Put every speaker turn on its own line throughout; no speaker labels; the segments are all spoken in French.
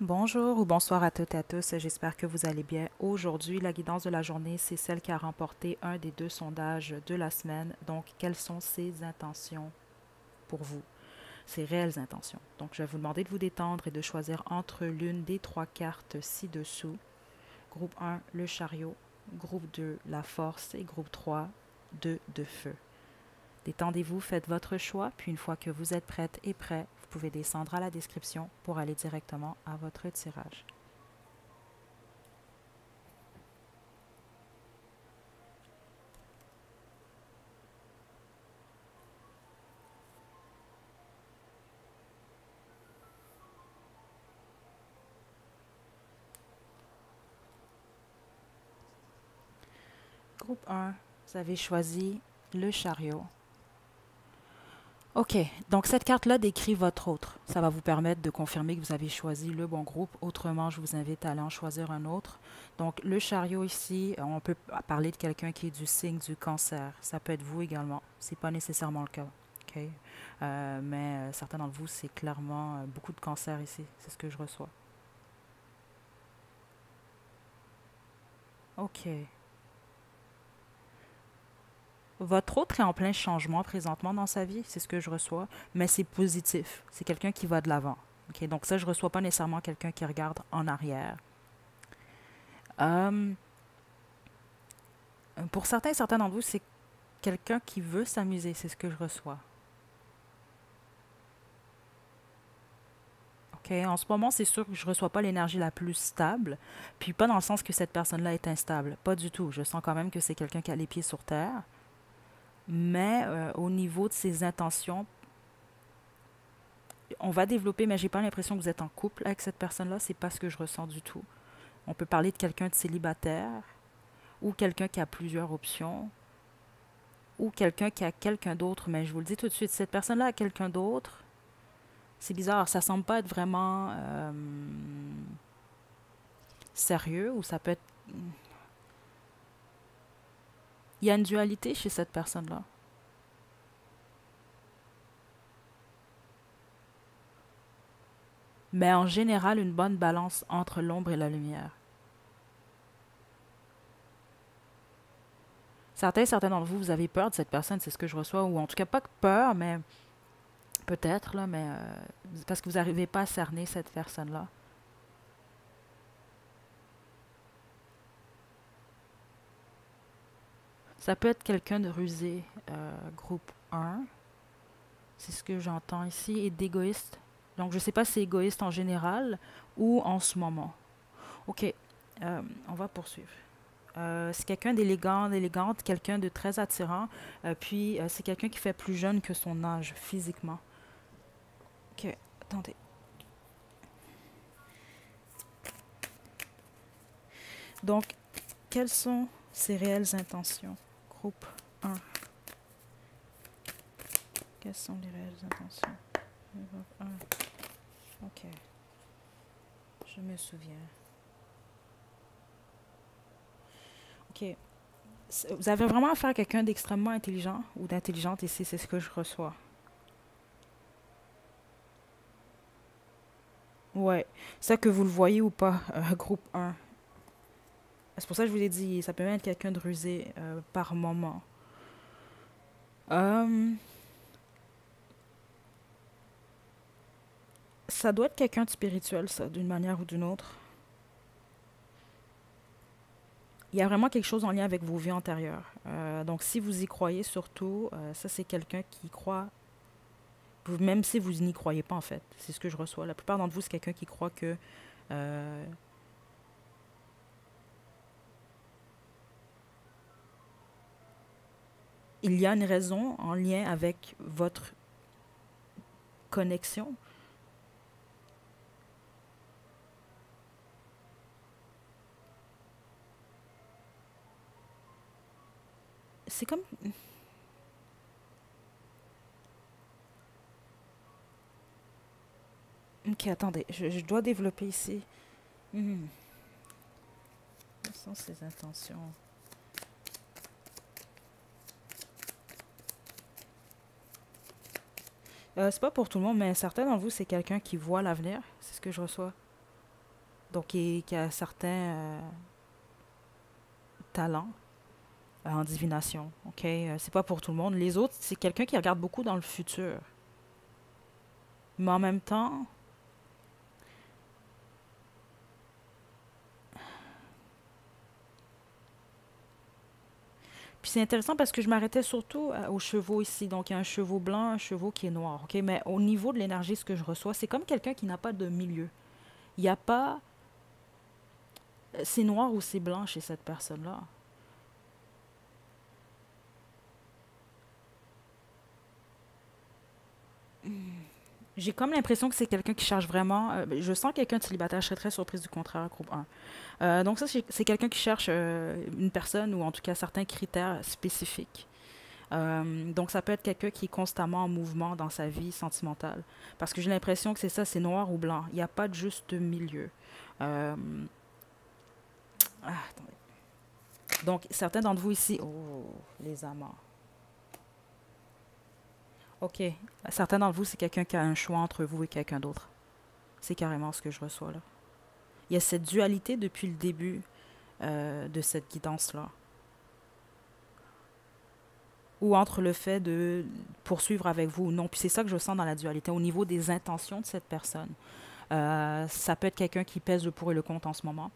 Bonjour ou bonsoir à toutes et à tous, j'espère que vous allez bien. Aujourd'hui, la guidance de la journée, c'est celle qui a remporté un des deux sondages de la semaine. Donc, quelles sont ses intentions pour vous, ses réelles intentions? Donc, je vais vous demander de vous détendre et de choisir entre l'une des trois cartes ci-dessous. Groupe 1, le chariot. Groupe 2, la force. Et groupe 3, 2 de feu. Détendez-vous, faites votre choix, puis une fois que vous êtes prête et prêt, vous pouvez descendre à la description pour aller directement à votre tirage. Groupe 1, vous avez choisi le chariot. OK, donc cette carte-là décrit votre autre. Ça va vous permettre de confirmer que vous avez choisi le bon groupe. Autrement, je vous invite à aller en choisir un autre. Donc, le chariot ici, on peut parler de quelqu'un qui est du signe du cancer. Ça peut être vous également. C'est pas nécessairement le cas. OK? Mais certains d'entre vous, c'est clairement beaucoup de cancer ici. C'est ce que je reçois. OK. Votre autre est en plein changement présentement dans sa vie, c'est ce que je reçois, mais c'est positif. C'est quelqu'un qui va de l'avant. Ok, donc ça, je ne reçois pas nécessairement quelqu'un qui regarde en arrière. Euh, pour certains d'entre vous, c'est quelqu'un qui veut s'amuser, c'est ce que je reçois. Ok, en ce moment, c'est sûr que je ne reçois pas l'énergie la plus stable, puis pas dans le sens que cette personne-là est instable, pas du tout. Je sens quand même que c'est quelqu'un qui a les pieds sur terre, mais au niveau de ses intentions, on va développer, mais j'ai pas l'impression que vous êtes en couple avec cette personne-là. C'est pas ce que je ressens du tout. On peut parler de quelqu'un de célibataire ou quelqu'un qui a plusieurs options ou quelqu'un qui a quelqu'un d'autre. Mais je vous le dis tout de suite, cette personne-là a quelqu'un d'autre. C'est bizarre, ça semble pas être vraiment sérieux ou ça peut être. Il y a une dualité chez cette personne-là. Mais en général, une bonne balance entre l'ombre et la lumière. Certains d'entre vous, vous avez peur de cette personne, c'est ce que je reçois, ou en tout cas pas que peur, mais peut-être, là, mais parce que vous n'arrivez pas à cerner cette personne-là. Ça peut être quelqu'un de rusé, groupe 1, c'est ce que j'entends ici, et d'égoïste. Donc je ne sais pas si c'est égoïste en général ou en ce moment. Ok, on va poursuivre. C'est quelqu'un d'élégant, d'élégante, quelqu'un de très attirant, puis c'est quelqu'un qui fait plus jeune que son âge physiquement. Ok, attendez. Donc, quelles sont ses réelles intentions? Groupe 1. Quelles sont les réelles intentions? Groupe 1. Ok, je me souviens. Ok, vous avez vraiment affaire à quelqu'un d'extrêmement intelligent ou d'intelligente ici, c'est ce que je reçois. Ouais, ça que vous le voyez ou pas, groupe 1. C'est pour ça que je vous ai dit, ça peut même être quelqu'un de rusé par moment. Euh, Ça doit être quelqu'un de spirituel, ça, d'une manière ou d'une autre. Il y a vraiment quelque chose en lien avec vos vies antérieures. Donc, si vous y croyez surtout, ça, c'est quelqu'un qui croit, même si vous n'y croyez pas, en fait. C'est ce que je reçois. La plupart d'entre vous, c'est quelqu'un qui croit que euh, il y a une raison en lien avec votre connexion. C'est comme. Ok, attendez, je dois développer ici. Hmm. Quelles sont ses intentions? C'est pas pour tout le monde, mais certains d'entre vous, c'est quelqu'un qui voit l'avenir. C'est ce que je reçois. Donc, qui a certains talents en divination. OK? C'est pas pour tout le monde. Les autres, c'est quelqu'un qui regarde beaucoup dans le futur. Mais en même temps, puis c'est intéressant parce que je m'arrêtais surtout aux chevaux ici. Donc, il y a un chevau blanc, un chevau qui est noir. OK? Mais au niveau de l'énergie, ce que je reçois, c'est comme quelqu'un qui n'a pas de milieu. Il n'y a pas. C'est noir ou c'est blanc chez cette personne-là. J'ai comme l'impression que c'est quelqu'un qui cherche vraiment. Je sens quelqu'un de célibataire, je serais très surprise du contraire, groupe 1. Donc, ça, c'est quelqu'un qui cherche une personne ou en tout cas certains critères spécifiques. Donc, ça peut être quelqu'un qui est constamment en mouvement dans sa vie sentimentale. Parce que j'ai l'impression que c'est ça, c'est noir ou blanc. Il n'y a pas de juste milieu. Euh, attendez. Donc, certains d'entre vous ici. Oh, les amants. OK. Certains d'entre vous, c'est quelqu'un qui a un choix entre vous et quelqu'un d'autre. C'est carrément ce que je reçois là. Il y a cette dualité depuis le début de cette guidance-là. Ou entre le fait de poursuivre avec vous ou non. Puis c'est ça que je sens dans la dualité. Au niveau des intentions de cette personne, ça peut être quelqu'un qui pèse le pour et le contre en ce moment.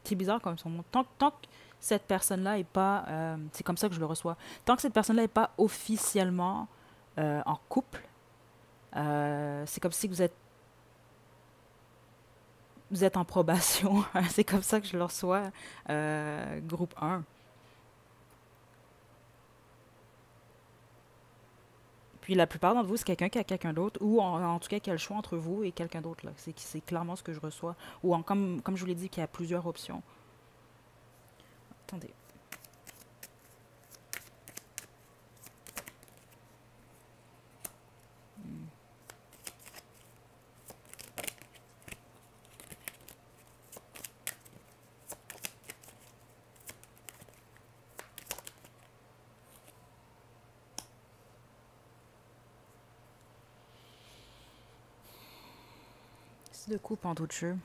C'est bizarre comme son nom. Tant que cette personne-là est pas... c'est comme ça que je le reçois. Tant que cette personne-là n'est pas officiellement en couple, c'est comme si vous êtes en probation. C'est comme ça que je le reçois, groupe 1. Puis la plupart d'entre vous, c'est quelqu'un qui a quelqu'un d'autre, ou en tout cas qui a le choix entre vous et quelqu'un d'autre. Là. C'est clairement ce que je reçois. Ou comme je vous l'ai dit, qu'il y a plusieurs options. Attendez. C'est de coupe en d'autres jeux.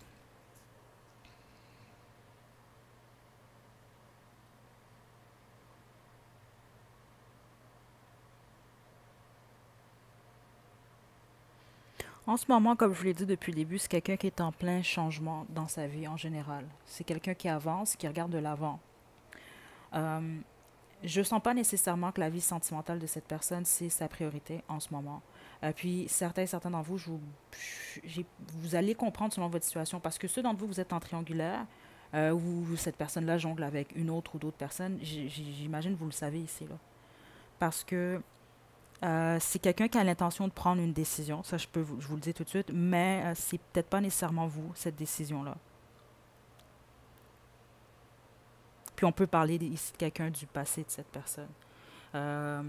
En ce moment, comme je vous l'ai dit depuis le début, c'est quelqu'un qui est en plein changement dans sa vie en général. C'est quelqu'un qui avance, qui regarde de l'avant. Euh, je ne sens pas nécessairement que la vie sentimentale de cette personne, c'est sa priorité en ce moment. Puis certains d'entre vous, vous allez comprendre selon votre situation, parce que ceux d'entre vous, vous êtes en triangulaire, où cette personne-là jongle avec une autre ou d'autres personnes, j'imagine que vous le savez ici, là. Parce que c'est quelqu'un qui a l'intention de prendre une décision, ça je vous le dis tout de suite, mais c'est peut-être pas nécessairement vous, cette décision-là. Puis on peut parler ici de quelqu'un du passé de cette personne. Euh,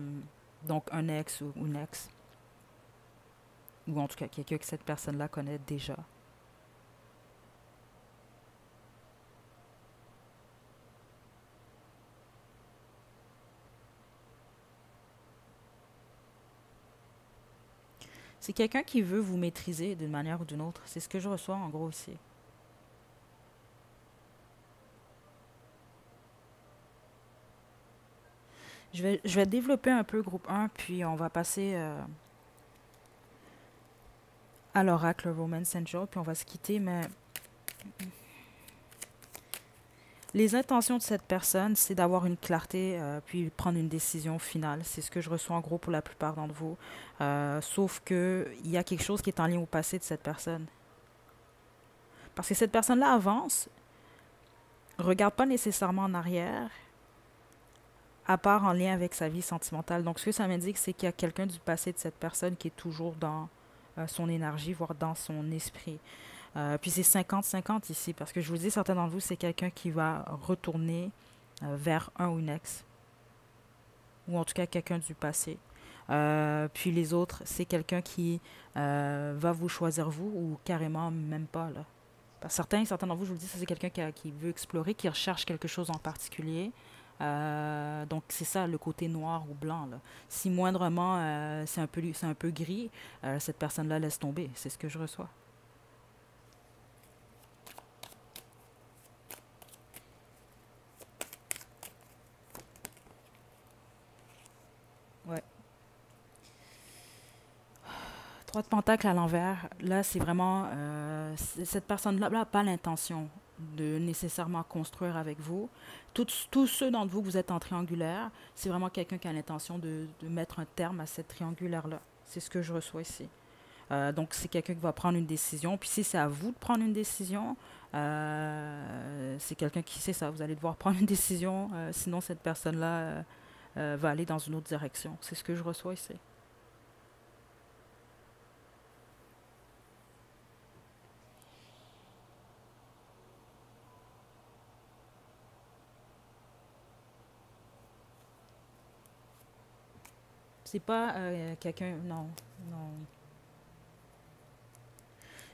donc un ex ou une ex, ou en tout cas quelqu'un que cette personne-là connaît déjà. C'est quelqu'un qui veut vous maîtriser d'une manière ou d'une autre. C'est ce que je reçois en gros ici. Je vais développer un peu groupe 1, puis on va passer à l'oracle Romance Angel, puis on va se quitter, mais les intentions de cette personne, c'est d'avoir une clarté, puis prendre une décision finale. C'est ce que je reçois en gros pour la plupart d'entre vous. Sauf que il y a quelque chose qui est en lien au passé de cette personne. Parce que cette personne-là avance, regarde pas nécessairement en arrière, à part en lien avec sa vie sentimentale. Donc, ce que ça m'indique, c'est qu'il y a quelqu'un du passé de cette personne qui est toujours dans son énergie, voire dans son esprit. Puis c'est 50-50 ici, parce que je vous dis, certains d'entre vous, c'est quelqu'un qui va retourner vers un ou une ex, ou en tout cas quelqu'un du passé. Puis les autres, c'est quelqu'un qui va vous choisir vous, ou carrément même pas, là. Certains d'entre vous, je vous le dis, ça c'est quelqu'un qui veut explorer, qui recherche quelque chose en particulier. Donc, c'est ça le côté noir ou blanc, là. Si moindrement c'est un peu gris, cette personne-là laisse tomber. C'est ce que je reçois. Ouais. Trois de pentacle à l'envers, là, c'est vraiment... cette personne-là n'a pas l'intention de nécessairement construire avec vous. Tous ceux d'entre vous que vous êtes en triangulaire, c'est vraiment quelqu'un qui a l'intention de mettre un terme à cette triangulaire-là. C'est ce que je reçois ici. Donc, c'est quelqu'un qui va prendre une décision. Puis, si c'est à vous de prendre une décision, c'est quelqu'un qui sait ça. Vous allez devoir prendre une décision. Sinon, cette personne-là va aller dans une autre direction. C'est ce que je reçois ici. C'est pas quelqu'un. Non, non.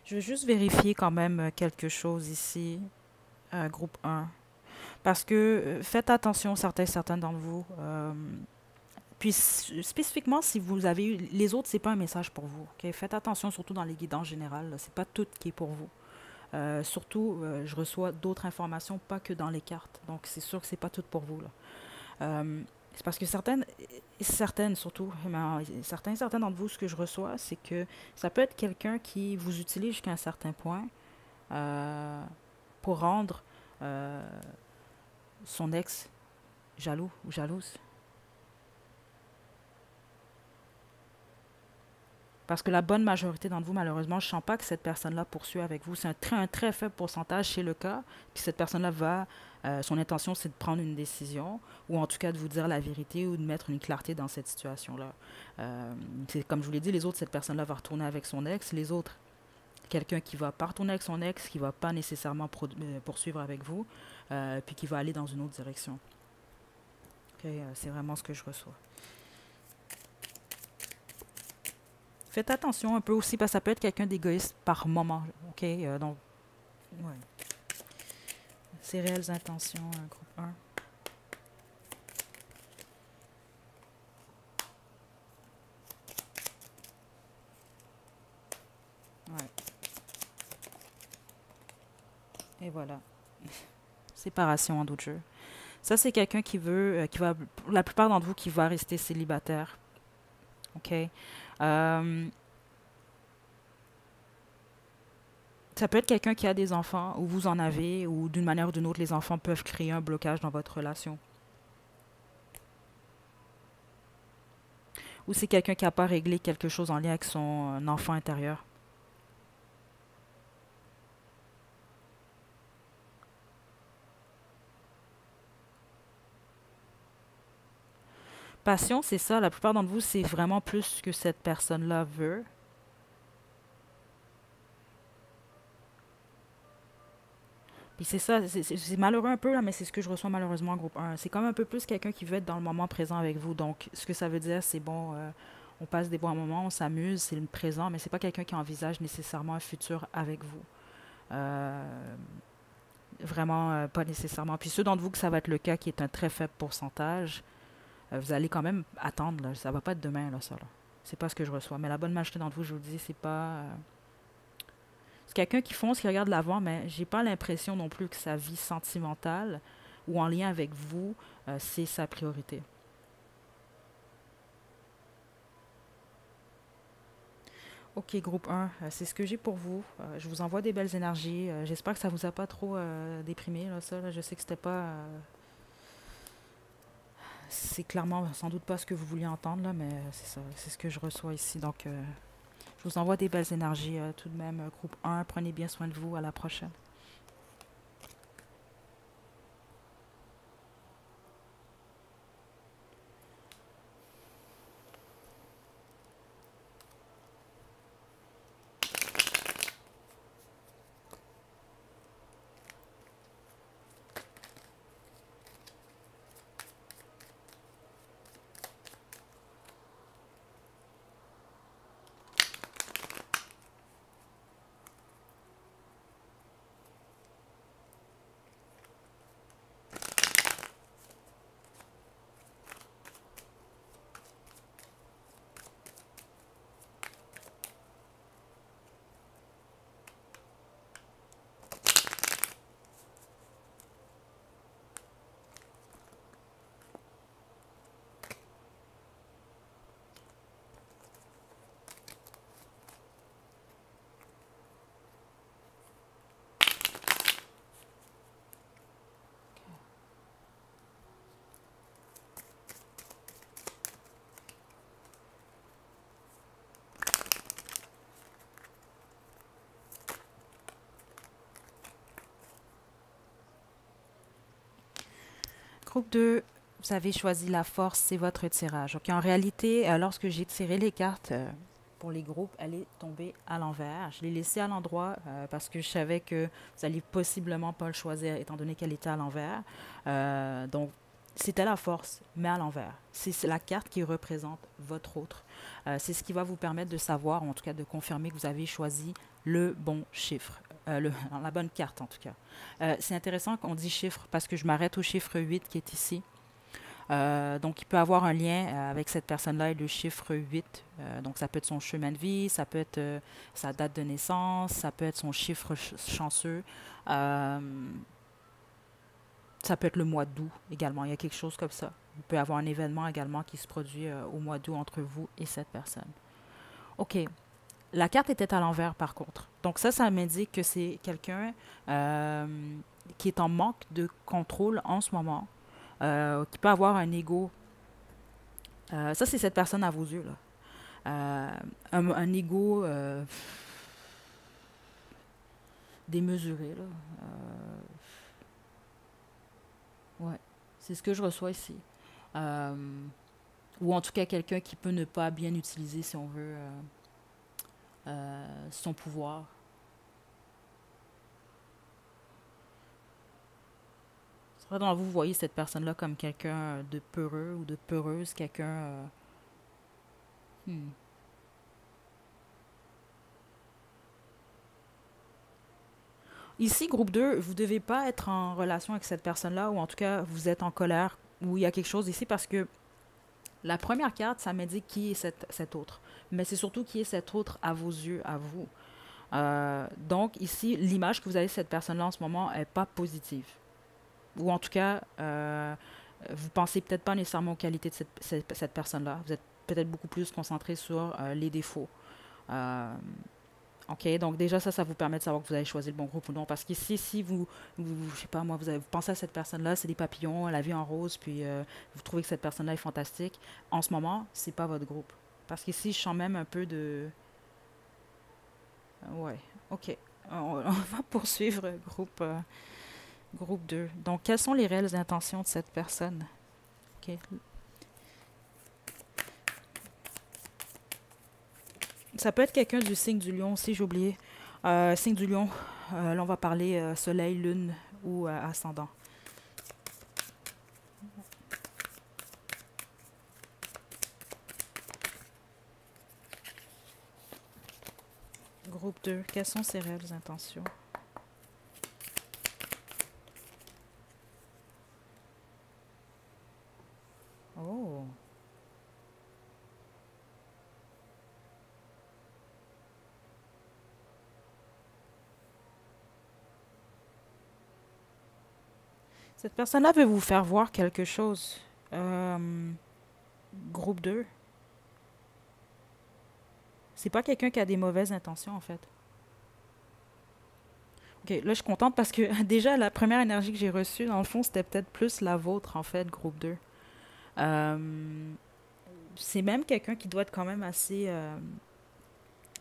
Je veux juste vérifier quand même quelque chose ici, groupe un. Parce que faites attention, certains d'entre vous. Puis spécifiquement, si vous avez eu. Les autres, c'est pas un message pour vous. Ok. Faites attention, surtout dans les guidances générales. Là. C'est pas tout qui est pour vous. Surtout, je reçois d'autres informations, pas que dans les cartes. Donc, c'est sûr que c'est pas tout pour vous. Là. C'est parce que certaines surtout, mais certains d'entre vous, ce que je reçois, c'est que ça peut être quelqu'un qui vous utilise jusqu'à un certain point euh, pour rendre euh, son ex jaloux ou jalouse. Parce que la bonne majorité d'entre vous, malheureusement, je ne sens pas que cette personne-là poursuit avec vous. C'est un très faible pourcentage chez le cas. Puis cette personne-là va, son intention, c'est de prendre une décision, ou en tout cas de vous dire la vérité, ou de mettre une clarté dans cette situation-là. C'est comme je vous l'ai dit, les autres, cette personne-là va retourner avec son ex. Les autres, quelqu'un qui va pas retourner avec son ex, qui va pas nécessairement poursuivre avec vous, puis qui va aller dans une autre direction. Ok, c'est vraiment ce que je reçois. Faites attention un peu aussi, parce que ça peut être quelqu'un d'égoïste par moment. OK? Donc, ouais. Ses réelles intentions, groupe un. Ouais. Et voilà. Séparation en d'autres jeux. Ça, c'est quelqu'un qui veut, qui va, pour la plupart d'entre vous, qui va rester célibataire. OK? Euh, Ça peut être quelqu'un qui a des enfants, ou vous en avez, ou d'une manière ou d'une autre, les enfants peuvent créer un blocage dans votre relation. Ou c'est quelqu'un qui n'a pas réglé quelque chose en lien avec son enfant intérieur. Passion, c'est ça. La plupart d'entre vous, c'est vraiment plus ce que cette personne-là veut. Puis c'est ça, c'est malheureux un peu, là, mais c'est ce que je reçois malheureusement en groupe un. C'est comme un peu plus quelqu'un qui veut être dans le moment présent avec vous. Donc, ce que ça veut dire, c'est bon, on passe des bons moments, on s'amuse, c'est le présent, mais c'est pas quelqu'un qui envisage nécessairement un futur avec vous. Euh, Vraiment, pas nécessairement. Puis ceux d'entre vous que ça va être le cas, qui est un très faible pourcentage, vous allez quand même attendre, là. Ça va pas être demain, là, ça, là. C'est pas ce que je reçois. Mais la bonne majorité d'entre vous, je vous dis, c'est pas. C'est quelqu'un qui fonce, qui regarde l'avant, mais j'ai pas l'impression non plus que sa vie sentimentale ou en lien avec vous, c'est sa priorité. Ok, groupe un, c'est ce que j'ai pour vous. Je vous envoie des belles énergies. J'espère que ça vous a pas trop déprimé, là, ça. Là. Je sais que c'était pas. C'est clairement sans doute pas ce que vous vouliez entendre, là, mais c'est ça. C'est ce que je reçois ici. Donc, je vous envoie des belles énergies tout de même. Groupe un, prenez bien soin de vous. À la prochaine. Groupe 2, vous avez choisi la force, c'est votre tirage. Ok, en réalité, lorsque j'ai tiré les cartes pour les groupes, elle est tombée à l'envers. Je l'ai laissée à l'endroit parce que je savais que vous alliez possiblement pas le choisir étant donné qu'elle était à l'envers. Donc, c'était la force, mais à l'envers. C'est la carte qui représente votre autre. C'est ce qui va vous permettre de savoir, ou en tout cas de confirmer que vous avez choisi le bon chiffre. La bonne carte en tout cas. C'est intéressant qu'on dit chiffre parce que je m'arrête au chiffre 8 qui est ici. Donc, il peut avoir un lien avec cette personne-là et le chiffre 8. Donc, ça peut être son chemin de vie, ça peut être sa date de naissance, ça peut être son chiffre chanceux, ça peut être le mois d'août également. Il y a quelque chose comme ça. Il peut y avoir un événement également qui se produit au mois d'août entre vous et cette personne. OK. La carte était à l'envers, par contre. Donc ça m'indique que c'est quelqu'un qui est en manque de contrôle en ce moment, qui peut avoir un ego. Ça, c'est cette personne à vos yeux, là. Un ego démesuré, là. Ouais, c'est ce que je reçois ici. Euh, ou en tout cas, quelqu'un qui peut ne pas bien utiliser, si on veut, son pouvoir. Dans vous voyez cette personne-là comme quelqu'un de peureux ou de peureuse, quelqu'un... hmm. Ici, groupe 2, vous ne devez pas être en relation avec cette personne-là, ou en tout cas, vous êtes en colère, ou il y a quelque chose ici, parce que la première carte, ça m'indique qui est cet autre. Mais c'est surtout qui est cet autre à vos yeux, à vous. Donc, ici, l'image que vous avez de cette personne-là en ce moment n'est pas positive. Ou en tout cas, vous pensez peut-être pas nécessairement aux qualités de cette personne-là. Vous êtes peut-être beaucoup plus concentré sur les défauts. OK, donc déjà, ça vous permet de savoir que vous avez choisi le bon groupe ou non. Parce qu'ici, si je sais pas moi, vous pensez à cette personne-là, c'est des papillons, la vie en rose, puis vous trouvez que cette personne-là est fantastique, en ce moment, c'est pas votre groupe. Parce qu'ici, je sens même un peu de... Ouais, OK. On va poursuivre, groupe 2. Donc, quelles sont les réelles intentions de cette personne? OK. Ça peut être quelqu'un du signe du lion aussi, j'ai oublié. Signe du lion, là on va parler soleil, lune ou ascendant. Groupe 2, quelles sont ses réelles intentions? Oh. Cette personne-là veut vous faire voir quelque chose. Groupe 2. C'est pas quelqu'un qui a des mauvaises intentions, en fait. Ok, là, je suis contente parce que déjà, la première énergie que j'ai reçue, dans le fond, c'était peut-être plus la vôtre, en fait, groupe 2. C'est même quelqu'un qui doit être quand même assez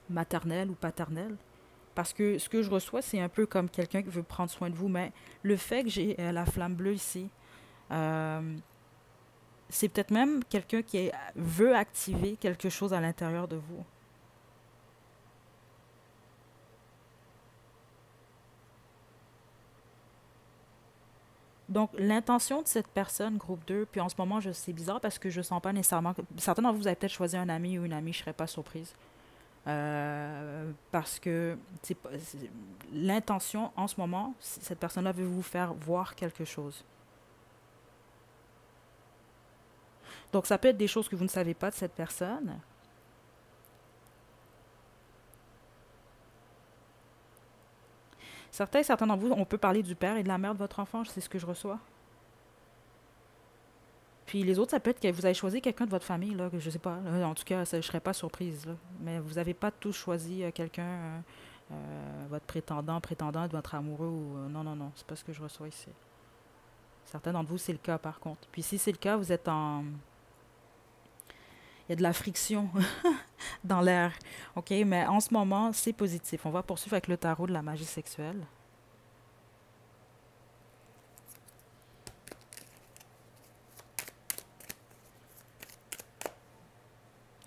maternel ou paternel. Parce que ce que je reçois, c'est un peu comme quelqu'un qui veut prendre soin de vous. Mais le fait que j'ai la flamme bleue ici, euh, c'est peut-être même quelqu'un qui veut activer quelque chose à l'intérieur de vous. Donc, l'intention de cette personne, groupe 2, puis en ce moment, c'est bizarre parce que je sens pas nécessairement... Certains d'entre vous, vous avez peut-être choisi un ami ou une amie, je serais pas surprise. Parce que l'intention, en ce moment, cette personne-là veut vous faire voir quelque chose. Donc, ça peut être des choses que vous ne savez pas de cette personne. Certains d'entre vous, on peut parler du père et de la mère de votre enfant, c'est ce que je reçois. Puis les autres, ça peut être que vous avez choisi quelqu'un de votre famille, là, que je sais pas. Là, en tout cas, je ne serais pas surprise. Là. Mais vous n'avez pas tous choisi quelqu'un, votre prétendante, votre amoureux. Ou, non, non, non, c'est pas ce que je reçois ici. Certains d'entre vous, c'est le cas, par contre. Puis si c'est le cas, vous êtes en... Il y a de la friction dans l'air. OK, mais en ce moment, c'est positif. On va poursuivre avec le tarot de la magie sexuelle.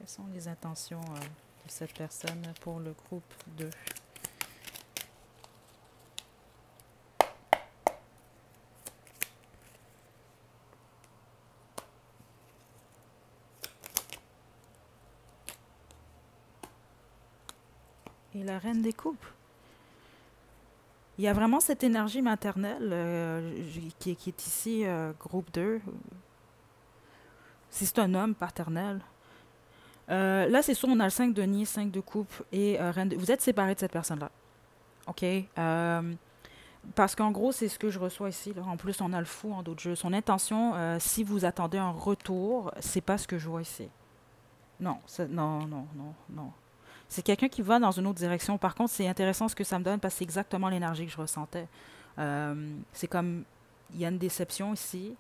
Quelles sont les intentions de cette personne pour le groupe 2? Et la reine des coupes. Il y a vraiment cette énergie maternelle qui est ici, groupe 2. Si c'est un homme, paternel. Là, c'est sûr, on a le 5 de denier, 5 de coupe et reine de... Vous êtes séparés de cette personne-là. OK? Parce qu'en gros, c'est ce que je reçois ici. Là. En plus, on a le fou en d'autres jeux. Son intention, si vous attendez un retour, c'est pas ce que je vois ici. Non, non, non, non, non. C'est quelqu'un qui va dans une autre direction. Par contre, c'est intéressant ce que ça me donne parce que c'est exactement l'énergie que je ressentais. C'est comme, il y a une déception ici.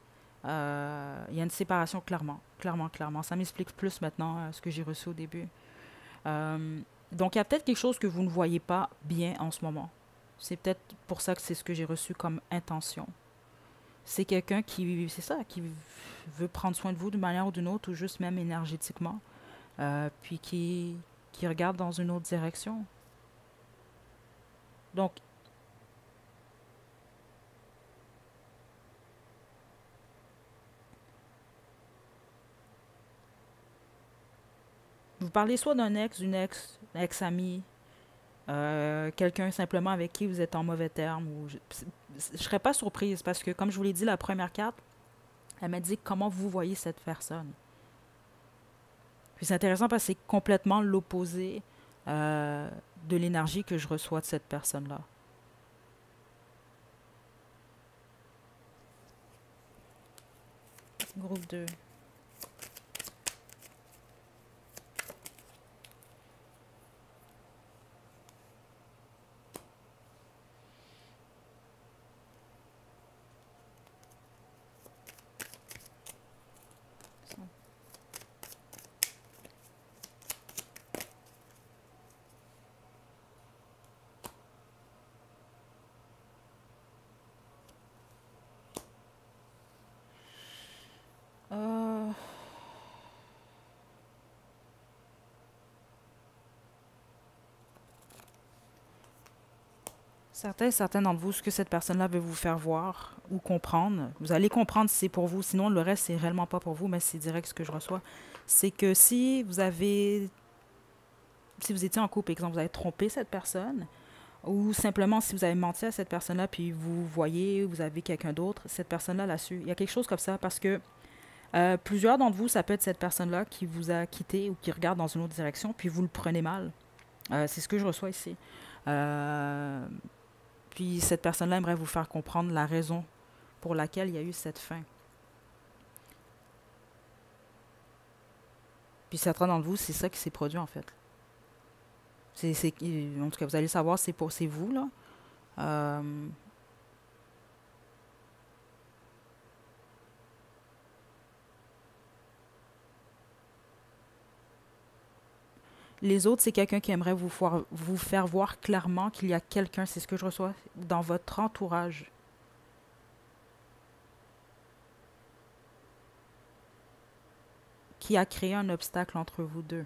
Il y a une séparation clairement, clairement, clairement. Ça m'explique plus maintenant ce que j'ai reçu au début. Donc, il y a peut-être quelque chose que vous ne voyez pas bien en ce moment. C'est peut-être pour ça que c'est ce que j'ai reçu comme intention. C'est quelqu'un qui, c'est ça, qui veut prendre soin de vous d'une manière ou d'une autre, ou juste même énergétiquement, puis qui regarde dans une autre direction. Donc, vous parlez soit d'un ex, d'une ex, ex-ami, quelqu'un simplement avec qui vous êtes en mauvais termes. Ou je serais pas surprise parce que, comme je vous l'ai dit, la première carte, elle m'a dit comment vous voyez cette personne. Puis c'est intéressant parce que c'est complètement l'opposé de l'énergie que je reçois de cette personne-là. Groupe 2. Euh, certains d'entre vous, ce que cette personne-là veut vous faire voir ou comprendre, vous allez comprendre si c'est pour vous, sinon le reste, c'est réellement pas pour vous, mais c'est direct ce que je reçois. C'est que si vous étiez en couple, exemple, vous avez trompé cette personne, ou simplement si vous avez menti à cette personne-là, puis vous voyez, vous avez quelqu'un d'autre, cette personne-là l'a su. Il y a quelque chose comme ça, parce que plusieurs d'entre vous, ça peut être cette personne-là qui vous a quitté ou qui regarde dans une autre direction, puis vous le prenez mal. C'est ce que je reçois ici. Euh, Puis cette personne-là aimerait vous faire comprendre la raison pour laquelle il y a eu cette fin. Puis certains d'entre vous, c'est ça qui s'est produit en fait. En tout cas, vous allez savoir, c'est vous là. Euh, les autres, c'est quelqu'un qui aimerait vous faire voir clairement qu'il y a quelqu'un, c'est ce que je reçois, dans votre entourage qui a créé un obstacle entre vous deux.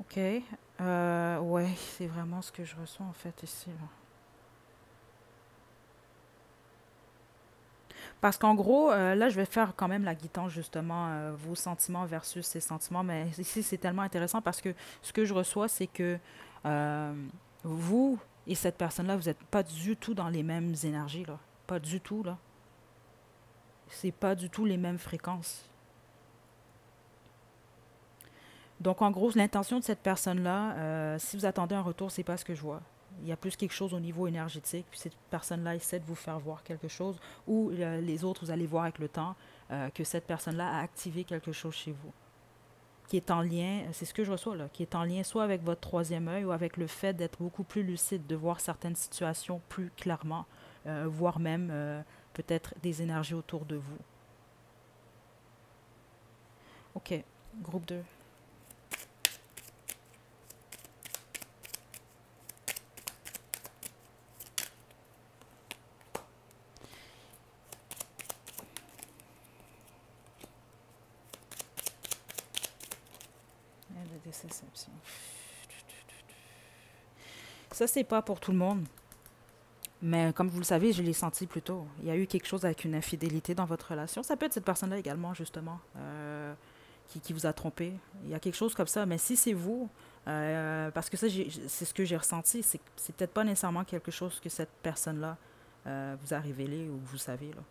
OK. Ouais, c'est vraiment ce que je reçois en fait ici. Là. Parce qu'en gros, là, je vais faire quand même la guidance, justement, vos sentiments versus ses sentiments. Mais ici, c'est tellement intéressant parce que ce que je reçois, c'est que euh, vous et cette personne-là, vous n'êtes pas du tout dans les mêmes énergies, là. Pas du tout, là. C'est pas du tout les mêmes fréquences. Donc, en gros, l'intention de cette personne-là, si vous attendez un retour, c'est pas ce que je vois. Il y a plus quelque chose au niveau énergétique, puis cette personne-là essaie de vous faire voir quelque chose, ou les autres, vous allez voir avec le temps que cette personne-là a activé quelque chose chez vous, qui est en lien, c'est ce que je reçois là, qui est en lien soit avec votre troisième œil ou avec le fait d'être beaucoup plus lucide, de voir certaines situations plus clairement, voire même peut-être des énergies autour de vous. OK, groupe 2. Déception. Ça, c'est pas pour tout le monde. Mais comme vous le savez, je l'ai senti plus tôt. Il y a eu quelque chose avec une infidélité dans votre relation. Ça peut être cette personne-là également, justement, qui vous a trompé. Il y a quelque chose comme ça. Mais si c'est vous, parce que ça, c'est ce que j'ai ressenti, c'est peut-être pas nécessairement quelque chose que cette personne-là vous a révélé ou vous savez, là.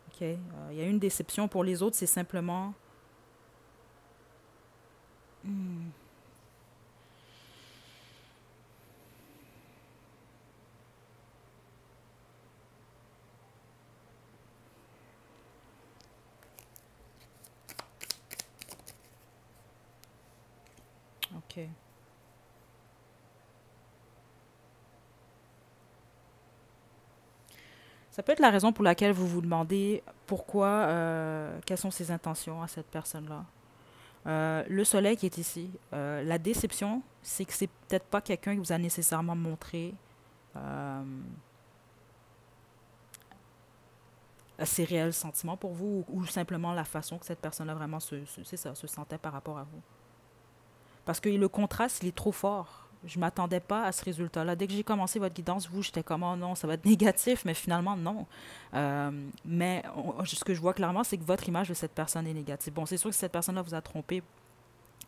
OK? Il y a eu une déception. Pour les autres, c'est simplement... Hmm, OK. Ça peut être la raison pour laquelle vous vous demandez pourquoi, quelles sont ses intentions à cette personne-là. Le soleil qui est ici, la déception, c'est que c'est peut-être pas quelqu'un qui vous a nécessairement montré euh, ses réels sentiments pour vous ou simplement la façon que cette personne-là vraiment c'est ça, se sentait par rapport à vous. Parce que le contraste, il est trop fort. Je ne m'attendais pas à ce résultat-là. Dès que j'ai commencé votre guidance, vous, j'étais comme, oh non, ça va être négatif, mais finalement, non. Mais ce que je vois clairement, c'est que votre image de cette personne est négative. Bon, c'est sûr que si cette personne-là vous a trompé,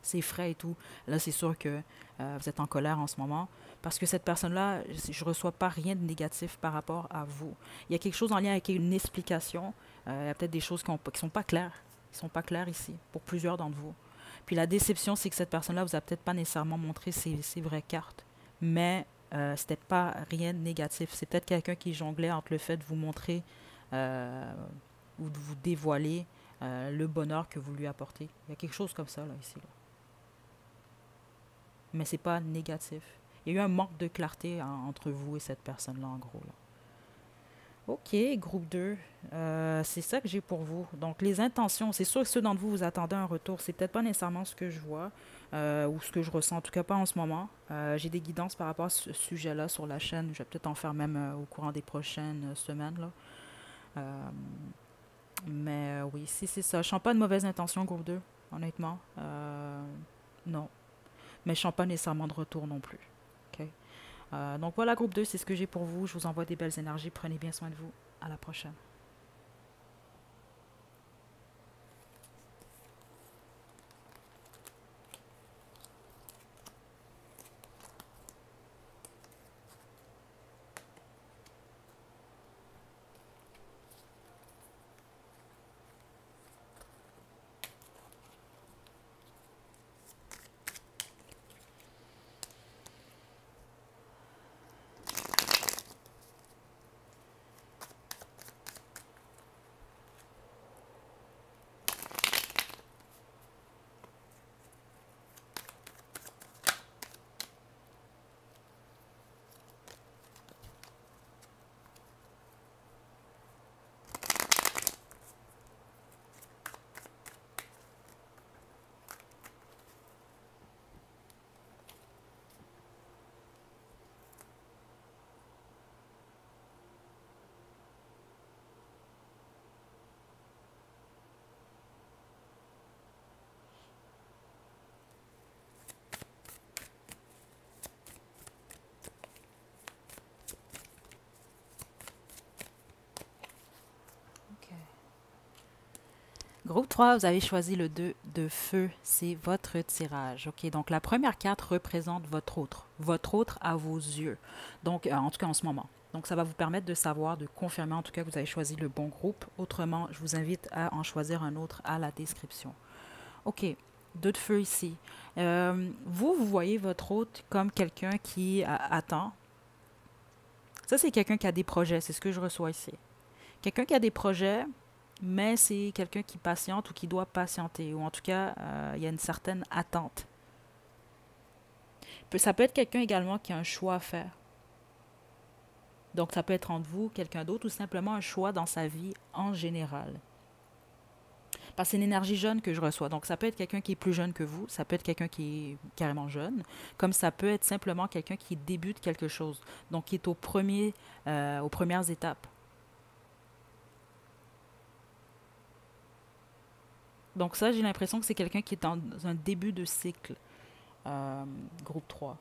c'est frais et tout. Là, c'est sûr que vous êtes en colère en ce moment. Parce que cette personne-là, je ne reçois pas rien de négatif par rapport à vous. Il y a quelque chose en lien avec une explication. Il y a peut-être des choses qui ne sont pas claires. Qui sont pas claires ici, pour plusieurs d'entre vous. Puis la déception, c'est que cette personne-là vous a peut-être pas nécessairement montré ses vraies cartes. Mais c'était pas rien de négatif. C'est peut-être quelqu'un qui jonglait entre le fait de vous montrer euh, ou de vous dévoiler le bonheur que vous lui apportez. Il y a quelque chose comme ça, là, ici. Là. Mais c'est pas négatif. Il y a eu un manque de clarté entre vous et cette personne-là, en gros. Là. OK, groupe 2, c'est ça que j'ai pour vous. Donc, les intentions, c'est sûr que ceux d'entre vous, vous attendez un retour. C'est peut-être pas nécessairement ce que je vois ou ce que je ressens, en tout cas pas en ce moment. J'ai des guidances par rapport à ce sujet-là sur la chaîne. Je vais peut-être en faire même au courant des prochaines semaines. Là. Euh, mais oui, si c'est ça. Je sens pas de mauvaise intention, groupe 2, honnêtement. Non. Mais je sens pas nécessairement de retour non plus. OK? Donc voilà, groupe 2, c'est ce que j'ai pour vous. Je vous envoie des belles énergies. Prenez bien soin de vous. À la prochaine. OK. Groupe 3, vous avez choisi le 2 de feu. C'est votre tirage. OK, donc la première carte représente votre autre à vos yeux. Donc, en tout cas en ce moment. Donc, ça va vous permettre de savoir, de confirmer en tout cas que vous avez choisi le bon groupe. Autrement, je vous invite à en choisir un autre à la description. OK, 2 de feu ici. Vous voyez votre hôte comme quelqu'un qui attend. Ça, c'est quelqu'un qui a des projets. C'est ce que je reçois ici. Quelqu'un qui a des projets, mais c'est quelqu'un qui patiente ou qui doit patienter, ou en tout cas, il y a une certaine attente. Ça peut être quelqu'un également qui a un choix à faire. Donc, ça peut être entre vous, quelqu'un d'autre, ou simplement un choix dans sa vie en général. Parce que c'est une énergie jeune que je reçois. Donc, ça peut être quelqu'un qui est plus jeune que vous, ça peut être quelqu'un qui est carrément jeune, comme ça peut être simplement quelqu'un qui débute quelque chose, donc qui est aux premières étapes. Donc ça, j'ai l'impression que c'est quelqu'un qui est dans un début de cycle, groupe 3.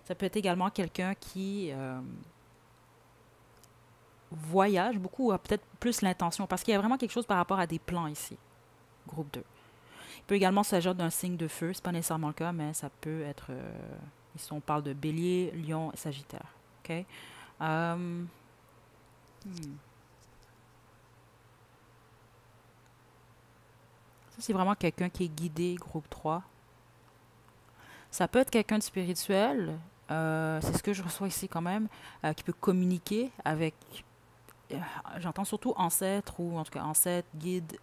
Ça peut être également quelqu'un qui voyage beaucoup, ou a peut-être plus l'intention, parce qu'il y a vraiment quelque chose par rapport à des plans ici, groupe 2. Il peut également s'agir d'un signe de feu, c'est pas nécessairement le cas, mais ça peut être, ici on parle de bélier, lion et sagittaire. OK? Euh, hmm. Ça, c'est vraiment quelqu'un qui est guidé, groupe 3. Ça peut être quelqu'un de spirituel, c'est ce que je reçois ici quand même, qui peut communiquer avec, euh, j'entends surtout ancêtre ou en tout cas ancêtre, guide,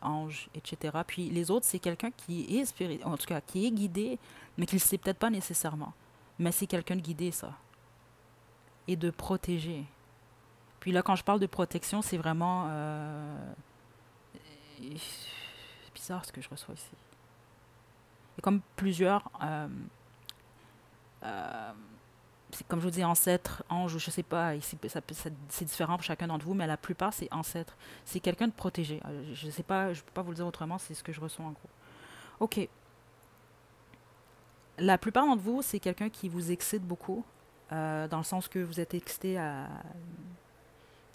ange, etc. Puis les autres, c'est quelqu'un qui est spirituel, en tout cas qui est guidé, mais qui ne le sait peut-être pas nécessairement. Mais c'est quelqu'un de guidé, ça. Et de protéger. Puis là, quand je parle de protection, c'est vraiment c'est bizarre ce que je reçois ici. Il y a comme plusieurs euh, c'est comme je vous dis, ancêtre, ange, je sais pas, c'est différent pour chacun d'entre vous, mais la plupart, c'est ancêtre. C'est quelqu'un de protégé. Je sais pas, je peux pas vous le dire autrement, c'est ce que je reçois en gros. OK. La plupart d'entre vous, c'est quelqu'un qui vous excite beaucoup, dans le sens que vous êtes excité à...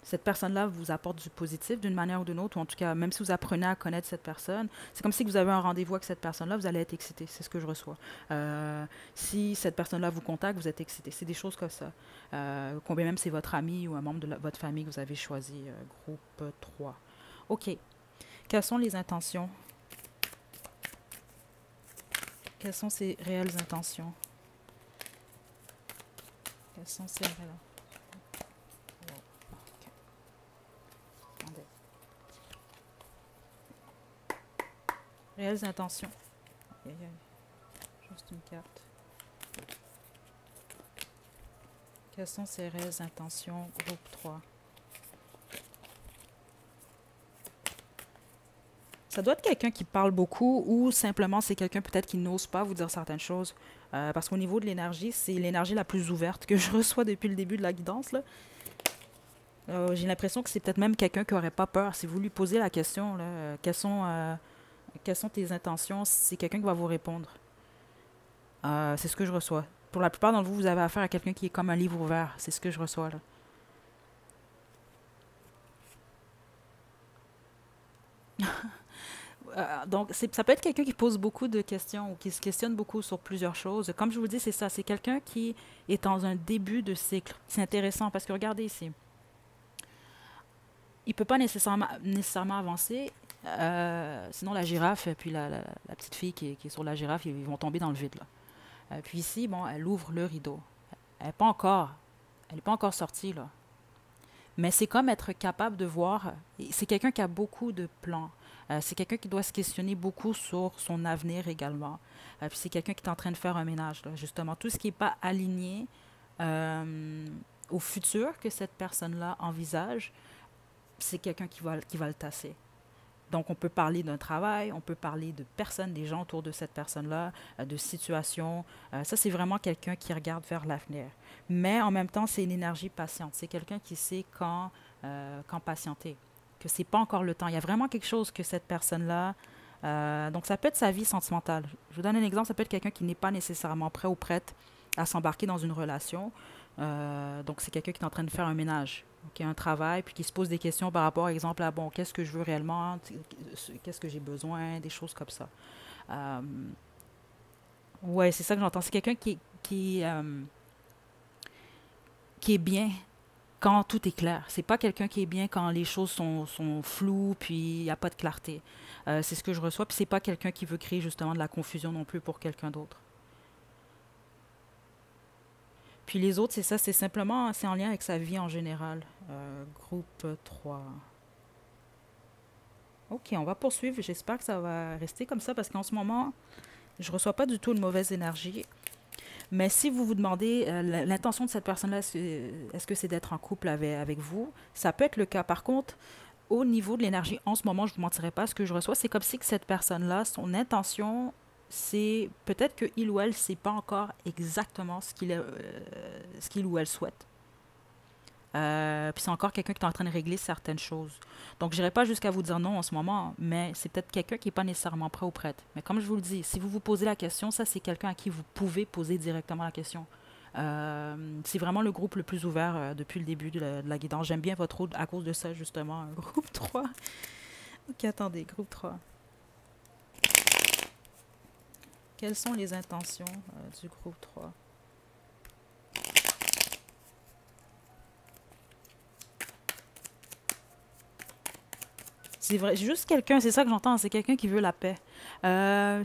Cette personne-là vous apporte du positif d'une manière ou d'une autre, ou en tout cas, même si vous apprenez à connaître cette personne, c'est comme si vous avez un rendez-vous avec cette personne-là, vous allez être excité, c'est ce que je reçois. Si cette personne-là vous contacte, vous êtes excité, c'est des choses comme ça. Combien même c'est votre ami ou un membre de votre famille que vous avez choisi, groupe 3. OK. Quelles sont les intentions? Quelles sont ses réelles intentions? Quelles sont ses réelles... OK. Attendez. Réelles intentions. Aïe, aïe, aïe. Juste une carte. Quelles sont ses réelles intentions, groupe 3? Ça doit être quelqu'un qui parle beaucoup ou simplement c'est quelqu'un peut-être qui n'ose pas vous dire certaines choses. Parce qu'au niveau de l'énergie, c'est l'énergie la plus ouverte que je reçois depuis le début de la guidance, là. J'ai l'impression que c'est peut-être même quelqu'un qui n'aurait pas peur. Si vous lui posez la question, là, quelles sont tes intentions, c'est quelqu'un qui va vous répondre. C'est ce que je reçois. Pour la plupart d'entre vous, vous avez affaire à quelqu'un qui est comme un livre ouvert. C'est ce que je reçois, là. Donc, ça peut être quelqu'un qui pose beaucoup de questions ou qui se questionne beaucoup sur plusieurs choses. Comme je vous dis, c'est ça. C'est quelqu'un qui est dans un début de cycle. C'est intéressant parce que regardez ici. Il ne peut pas nécessairement avancer. Sinon, la girafe et puis la petite fille qui est sur la girafe, ils vont tomber dans le vide, là. Puis ici, bon, elle ouvre le rideau. Elle n'est pas encore sortie, là. Mais c'est comme être capable de voir. C'est quelqu'un qui a beaucoup de plans. C'est quelqu'un qui doit se questionner beaucoup sur son avenir également. Puis c'est quelqu'un qui est en train de faire un ménage, là, justement. Tout ce qui n'est pas aligné au futur que cette personne-là envisage, c'est quelqu'un qui va le tasser. Donc, on peut parler d'un travail, on peut parler de personnes, des gens autour de cette personne-là, de situations. Ça, c'est vraiment quelqu'un qui regarde vers l'avenir. Mais en même temps, c'est une énergie patiente. C'est quelqu'un qui sait quand patienter, que c'est pas encore le temps. Il y a vraiment quelque chose que cette personne-là... donc, ça peut être sa vie sentimentale. Je vous donne un exemple. Ça peut être quelqu'un qui n'est pas nécessairement prêt ou prête à s'embarquer dans une relation. Donc, c'est quelqu'un qui est en train de faire un ménage, qui a un travail, puis qui se pose des questions par rapport, par exemple, à, bon, qu'est-ce que je veux réellement, qu'est-ce que j'ai besoin, des choses comme ça. Euh, ouais, c'est ça que j'entends. C'est quelqu'un qui est bien quand tout est clair. C'est pas quelqu'un qui est bien quand les choses sont floues, puis il n'y a pas de clarté. C'est ce que je reçois, puis c'est pas quelqu'un qui veut créer justement de la confusion non plus pour quelqu'un d'autre. Puis les autres, c'est ça, c'est simplement, c'est en lien avec sa vie en général. Groupe 3. Ok, on va poursuivre. J'espère que ça va rester comme ça parce qu'en ce moment, je reçois pas du tout une mauvaise énergie. Mais si vous vous demandez l'intention de cette personne-là, est-ce que c'est d'être en couple avec vous, ça peut être le cas. Par contre, au niveau de l'énergie, en ce moment, je ne vous mentirai pas, ce que je reçois, c'est comme si que cette personne-là, son intention, c'est peut-être qu'il ou elle ne sait pas encore exactement ce qu'il ou elle souhaite. Puis c'est encore quelqu'un qui est en train de régler certaines choses. Donc, je n'irai pas jusqu'à vous dire non en ce moment, mais c'est peut-être quelqu'un qui n'est pas nécessairement prêt ou prête. Mais comme je vous le dis, si vous vous posez la question, ça, c'est quelqu'un à qui vous pouvez poser directement la question. C'est vraiment le groupe le plus ouvert depuis le début de la guidance. J'aime bien votre autre à cause de ça, justement. Groupe 3. Ok, attendez, groupe 3. Quelles sont les intentions du groupe 3? C'est vrai, juste quelqu'un, c'est ça que j'entends, c'est quelqu'un qui veut la paix.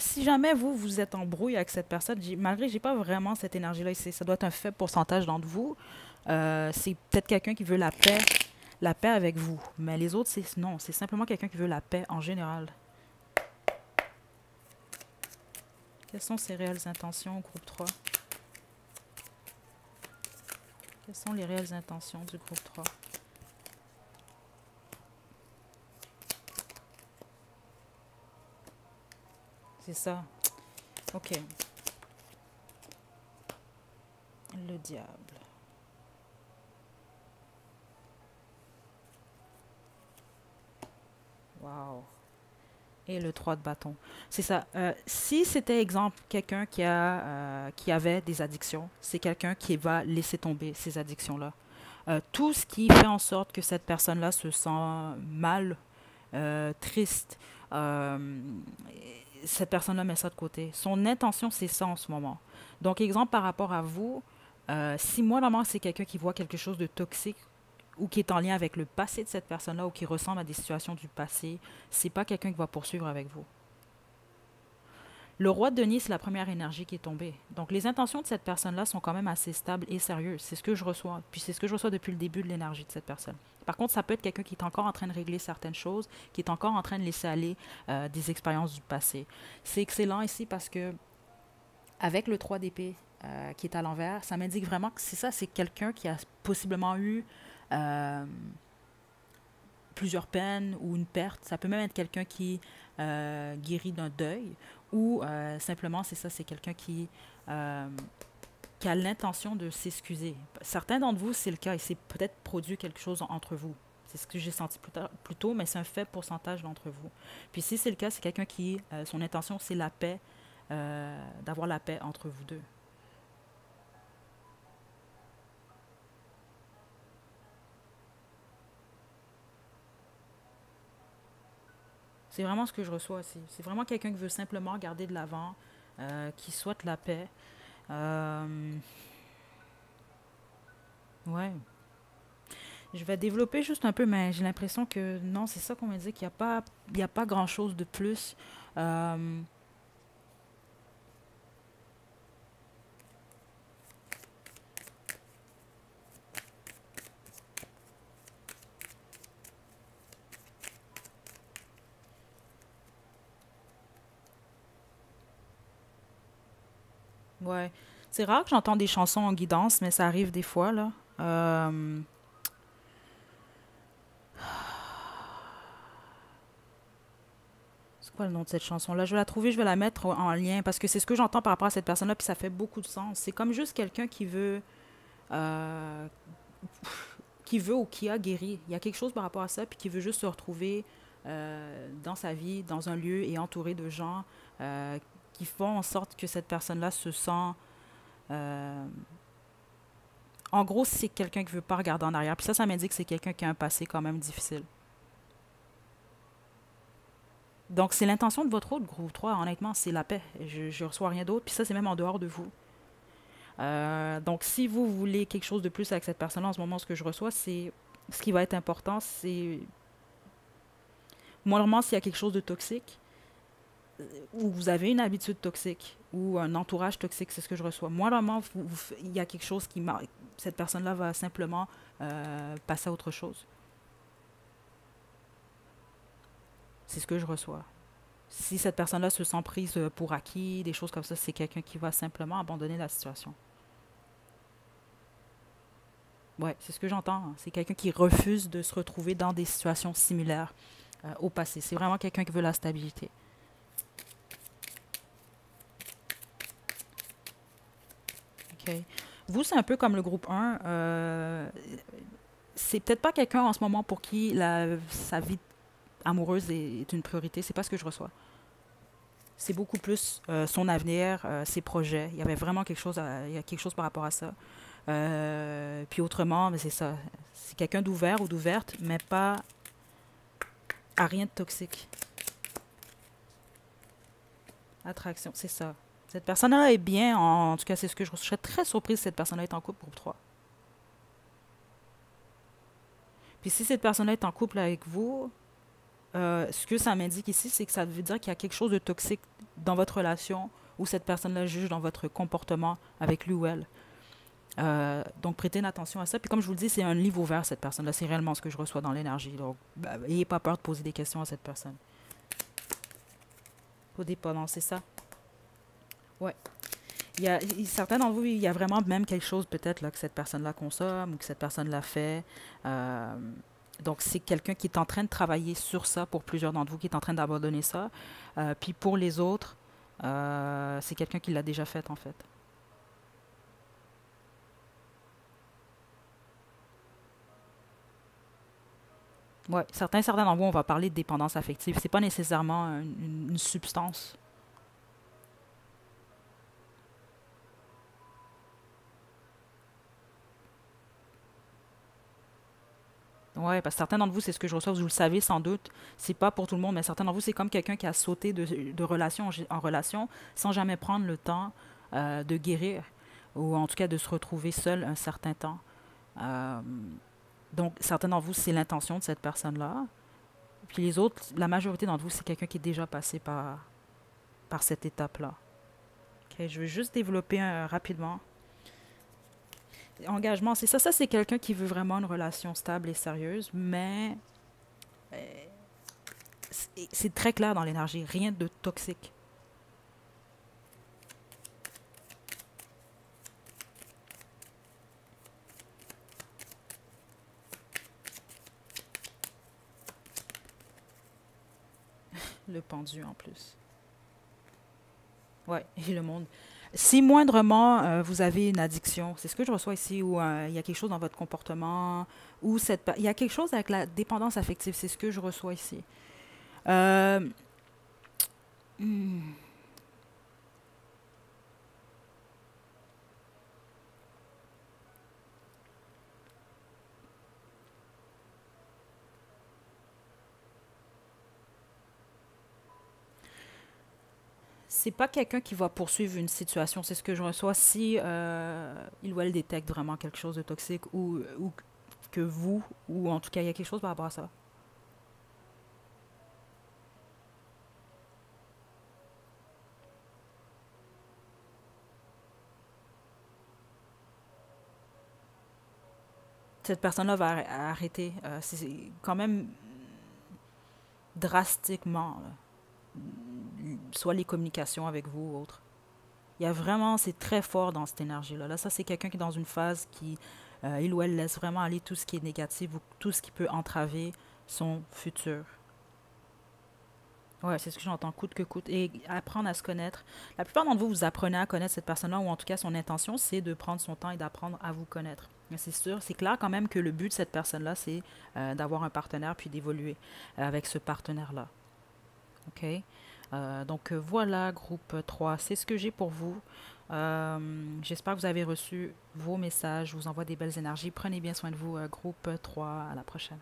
Si jamais vous êtes en brouille avec cette personne, malgré que j'ai pas vraiment cette énergie-là, ça doit être un faible pourcentage d'entre vous, c'est peut-être quelqu'un qui veut la paix avec vous. Mais les autres, non, c'est simplement quelqu'un qui veut la paix en général. Quelles sont ses réelles intentions au groupe 3? Quelles sont les réelles intentions du groupe 3? C'est ça. Ok. Le diable. Wow. Et le 3 de bâton. C'est ça. Si c'était, exemple, quelqu'un qui avait des addictions, c'est quelqu'un qui va laisser tomber ces addictions-là. Tout ce qui fait en sorte que cette personne-là se sent mal, triste, euh, cette personne-là met ça de côté. Son intention, c'est ça en ce moment. Donc, exemple par rapport à vous, si moi, normalement, c'est quelqu'un qui voit quelque chose de toxique ou qui est en lien avec le passé de cette personne-là ou qui ressemble à des situations du passé, c'est pas quelqu'un qui va poursuivre avec vous. Le roi de denier, c'est la première énergie qui est tombée. Donc, les intentions de cette personne-là sont quand même assez stables et sérieuses. C'est ce que je reçois. Puis, c'est ce que je reçois depuis le début de l'énergie de cette personne. Par contre, ça peut être quelqu'un qui est encore en train de régler certaines choses, qui est encore en train de laisser aller des expériences du passé. C'est excellent ici parce que, avec le 3 d'épée qui est à l'envers, ça m'indique vraiment que c'est ça, c'est quelqu'un qui a possiblement eu euh, plusieurs peines ou une perte. Ça peut même être quelqu'un qui guérit d'un deuil ou simplement, c'est ça, c'est quelqu'un euh, qui a l'intention de s'excuser. Certains d'entre vous, c'est le cas, il s'est peut-être produit quelque chose entre vous. C'est ce que j'ai senti plus tôt, mais c'est un faible pourcentage d'entre vous. Puis si c'est le cas, c'est quelqu'un qui, son intention, c'est la paix, d'avoir la paix entre vous deux. C'est vraiment ce que je reçois aussi. C'est vraiment quelqu'un qui veut simplement regarder de l'avant, qui souhaite la paix. Euh, ouais. Je vais développer juste un peu, mais j'ai l'impression que non, c'est ça qu'on m'a dit, qu'il n'y a pas grand-chose de plus. Euh, ouais. C'est rare que j'entende des chansons en guidance, mais ça arrive des fois, là. C'est quoi le nom de cette chanson-là? Je vais la trouver, je vais la mettre en lien, parce que c'est ce que j'entends par rapport à cette personne-là, puis ça fait beaucoup de sens. C'est comme juste quelqu'un euh, qui veut ou qui a guéri. Il y a quelque chose par rapport à ça, puis qui veut juste se retrouver dans sa vie, dans un lieu et entouré de gens qui font en sorte que cette personne-là se sent... euh, en gros, c'est quelqu'un qui veut pas regarder en arrière. Puis ça m'indique que c'est quelqu'un qui a un passé quand même difficile. Donc, c'est l'intention de votre autre groupe 3, honnêtement, c'est la paix. Je reçois rien d'autre, puis ça, c'est même en dehors de vous. Donc, si vous voulez quelque chose de plus avec cette personne-là, en ce moment, ce que je reçois, c'est... Ce qui va être important, c'est... Moi, s'il y a quelque chose de toxique, ou vous avez une habitude toxique, ou un entourage toxique, c'est ce que je reçois. Moi, normalement, il y a quelque chose qui... Cette personne-là va simplement passer à autre chose. C'est ce que je reçois. Si cette personne-là se sent prise pour acquis, des choses comme ça, c'est quelqu'un qui va simplement abandonner la situation. Ouais, c'est ce que j'entends, hein. C'est quelqu'un qui refuse de se retrouver dans des situations similaires au passé. C'est vraiment quelqu'un qui veut la stabilité. OK. Vous, c'est un peu comme le groupe 1. c'est peut-être pas quelqu'un en ce moment pour qui sa vie amoureuse est une priorité. C'est pas ce que je reçois. C'est beaucoup plus son avenir, ses projets. Il y avait vraiment il y a quelque chose par rapport à ça. Puis autrement, mais c'est ça. C'est quelqu'un d'ouvert ou d'ouverte, mais pas à rien de toxique. Attraction, c'est ça. Cette personne-là est bien, en tout cas, c'est ce que je serais très surprise si cette personne-là est en couple pour 3. Puis si cette personne-là est en couple avec vous, ce que ça m'indique ici, c'est que ça veut dire qu'il y a quelque chose de toxique dans votre relation où cette personne-là juge dans votre comportement avec lui ou elle. Donc, prêtez une attention à ça. Puis, comme je vous le dis, c'est un livre ouvert, cette personne-là. C'est réellement ce que je reçois dans l'énergie. Donc, n'ayez pas peur de poser des questions à cette personne. Codépendance, c'est ça. Ouais. Certains d'entre vous, il y a vraiment même quelque chose peut-être là, que cette personne-là consomme ou que cette personne-là fait. Euh, donc, c'est quelqu'un qui est en train de travailler sur ça pour plusieurs d'entre vous, qui est en train d'abandonner ça. Puis pour les autres, c'est quelqu'un qui l'a déjà fait en fait. Ouais, certains d'entre vous, on va parler de dépendance affective. C'est pas nécessairement une substance. Ouais, parce que certains d'entre vous, c'est ce que je reçois, vous le savez sans doute. C'est pas pour tout le monde, mais certains d'entre vous, c'est comme quelqu'un qui a sauté de relation en relation sans jamais prendre le temps de guérir ou en tout cas de se retrouver seul un certain temps. Euh, donc, certains d'entre vous, c'est l'intention de cette personne-là. Puis les autres, la majorité d'entre vous, c'est quelqu'un qui est déjà passé par cette étape-là. Ok, je vais juste développer rapidement. Engagement, c'est ça. Ça, c'est quelqu'un qui veut vraiment une relation stable et sérieuse, mais c'est très clair dans l'énergie. Rien de toxique. Le pendu en plus. Ouais, et le monde. Si moindrement vous avez une addiction, c'est ce que je reçois ici, ou il y a quelque chose dans votre comportement, ou il y a quelque chose avec la dépendance affective, c'est ce que je reçois ici. Euh, hmm, c'est pas quelqu'un qui va poursuivre une situation, c'est ce que je reçois si il ou elle détecte vraiment quelque chose de toxique ou que vous, ou en tout cas il y a quelque chose par rapport à ça. Cette personne-là va arrêter. C'est quand même drastiquement, là, soit les communications avec vous ou autre. Il y a vraiment, c'est très fort dans cette énergie-là. Là, ça, c'est quelqu'un qui est dans une phase qui, il ou elle laisse vraiment aller tout ce qui est négatif ou tout ce qui peut entraver son futur. Ouais, c'est ce que j'entends, coûte que coûte. Et apprendre à se connaître. La plupart d'entre vous, vous apprenez à connaître cette personne-là, ou en tout cas, son intention, c'est de prendre son temps et d'apprendre à vous connaître. Mais c'est sûr, c'est clair quand même que le but de cette personne-là, c'est d'avoir un partenaire puis d'évoluer avec ce partenaire-là. OK? Donc voilà, groupe 3, c'est ce que j'ai pour vous. J'espère que vous avez reçu vos messages. Je vous envoie des belles énergies. Prenez bien soin de vous, groupe 3. À la prochaine.